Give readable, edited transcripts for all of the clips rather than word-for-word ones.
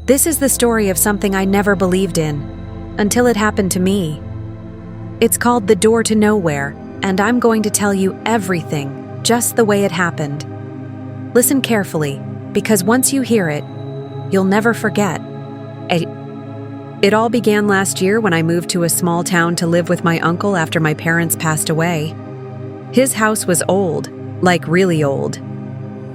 This is the story of something I never believed in, until it happened to me. It's called The Door to Nowhere, and I'm going to tell you everything, just the way it happened. Listen carefully, because once you hear it, you'll never forget. It all began last year when I moved to a small town to live with my uncle after my parents passed away. His house was old, like really old.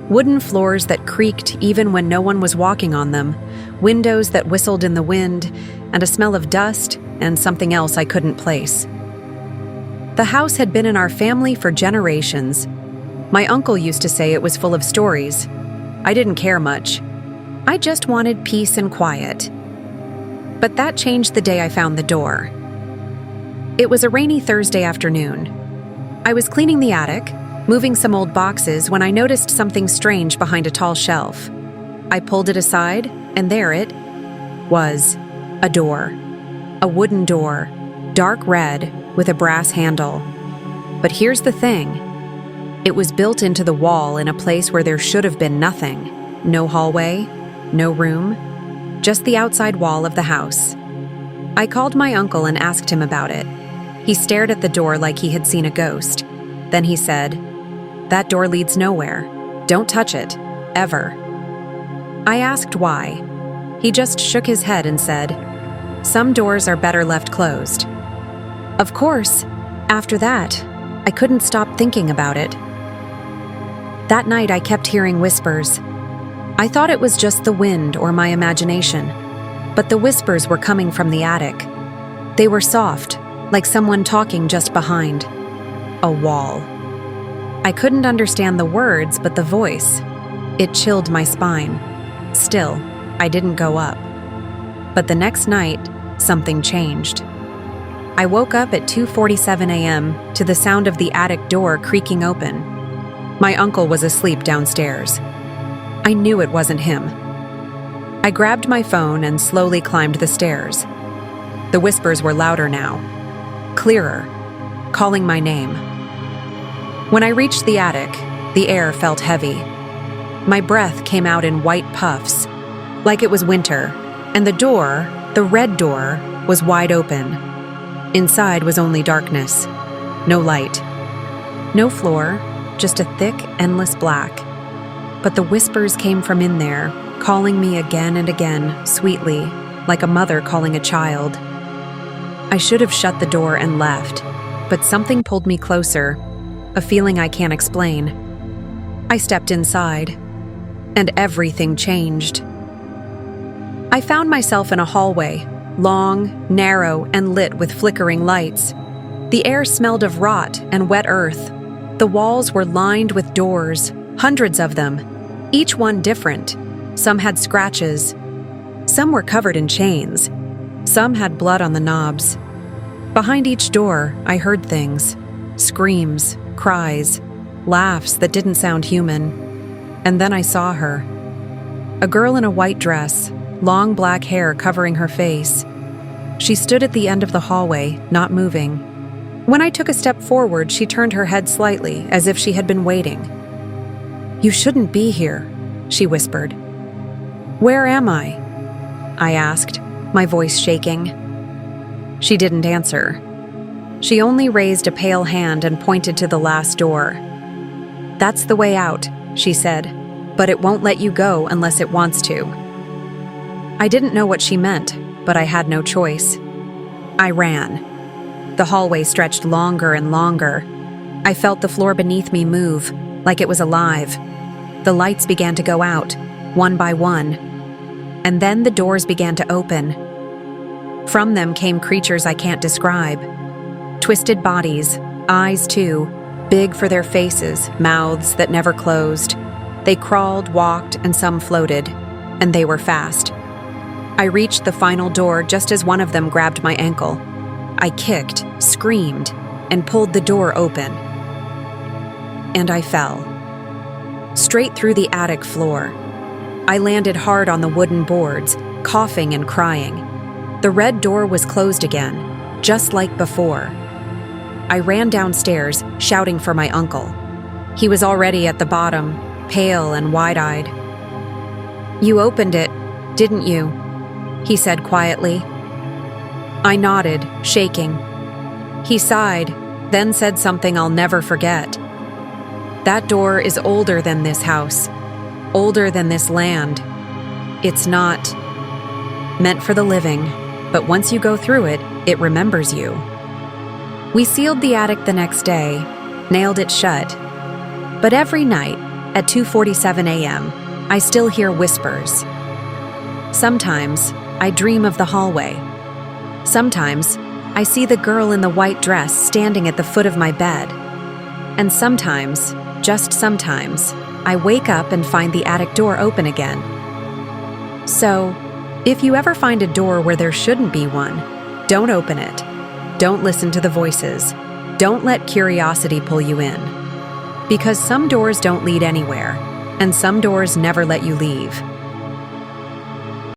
Wooden floors that creaked even when no one was walking on them, windows that whistled in the wind, and a smell of dust and something else I couldn't place. The house had been in our family for generations. My uncle used to say it was full of stories. I didn't care much. I just wanted peace and quiet. But that changed the day I found the door. It was a rainy Thursday afternoon. I was cleaning the attic, moving some old boxes, when I noticed something strange behind a tall shelf. I pulled it aside, and there it was, a door. A wooden door, dark red, with a brass handle. But here's the thing. It was built into the wall in a place where there should have been nothing. No hallway, no room, just the outside wall of the house. I called my uncle and asked him about it. He stared at the door like he had seen a ghost. Then he said, "That door leads nowhere. Don't touch it, ever." I asked why. He just shook his head and said, "Some doors are better left closed." Of course, after that, I couldn't stop thinking about it. That night I kept hearing whispers. I thought it was just the wind or my imagination, but the whispers were coming from the attic. They were soft, like someone talking just behind a wall. I couldn't understand the words, but the voice, it chilled my spine. Still, I didn't go up. But the next night, something changed. I woke up at 2:47 a.m. to the sound of the attic door creaking open. My uncle was asleep downstairs. I knew it wasn't him. I grabbed my phone and slowly climbed the stairs. The whispers were louder now, clearer, calling my name. When I reached the attic, the air felt heavy. My breath came out in white puffs, like it was winter, and the door, the red door, was wide open. Inside was only darkness, no light, no floor, just a thick, endless black. But the whispers came from in there, calling me again and again, sweetly, like a mother calling a child. I should have shut the door and left, but something pulled me closer, a feeling I can't explain. I stepped inside, and everything changed. I found myself in a hallway, long, narrow, and lit with flickering lights. The air smelled of rot and wet earth. The walls were lined with doors, hundreds of them, each one different. Some had scratches. Some were covered in chains. Some had blood on the knobs. Behind each door, I heard things. Screams, cries, laughs that didn't sound human. And then I saw her. A girl in a white dress, long black hair covering her face. She stood at the end of the hallway, not moving. When I took a step forward, she turned her head slightly, as if she had been waiting. "You shouldn't be here," she whispered. "Where am I?" I asked, my voice shaking. She didn't answer. She only raised a pale hand and pointed to the last door. "That's the way out," she said, "but it won't let you go unless it wants to." I didn't know what she meant, but I had no choice. I ran. The hallway stretched longer and longer. I felt the floor beneath me move, like it was alive. The lights began to go out, one by one. And then the doors began to open. From them came creatures I can't describe. Twisted bodies, eyes too, big for their faces, mouths that never closed. They crawled, walked, and some floated, and they were fast. I reached the final door just as one of them grabbed my ankle. I kicked, screamed, and pulled the door open. And I fell. Straight through the attic floor. I landed hard on the wooden boards, coughing and crying. The red door was closed again, just like before. I ran downstairs, shouting for my uncle. He was already at the bottom, pale and wide-eyed. "You opened it," "Didn't you?" he said quietly. I nodded, shaking. He sighed, then said something I'll never forget. "That door is older than this house, older than this land. It's not meant for the living, but once you go through it, it remembers you." We sealed the attic the next day, nailed it shut. But every night, at 2:47 a.m., I still hear whispers. Sometimes, I dream of the hallway. Sometimes, I see the girl in the white dress standing at the foot of my bed. And sometimes, just sometimes, I wake up and find the attic door open again. So, if you ever find a door where there shouldn't be one, don't open it. Don't listen to the voices. Don't let curiosity pull you in. Because some doors don't lead anywhere, and some doors never let you leave.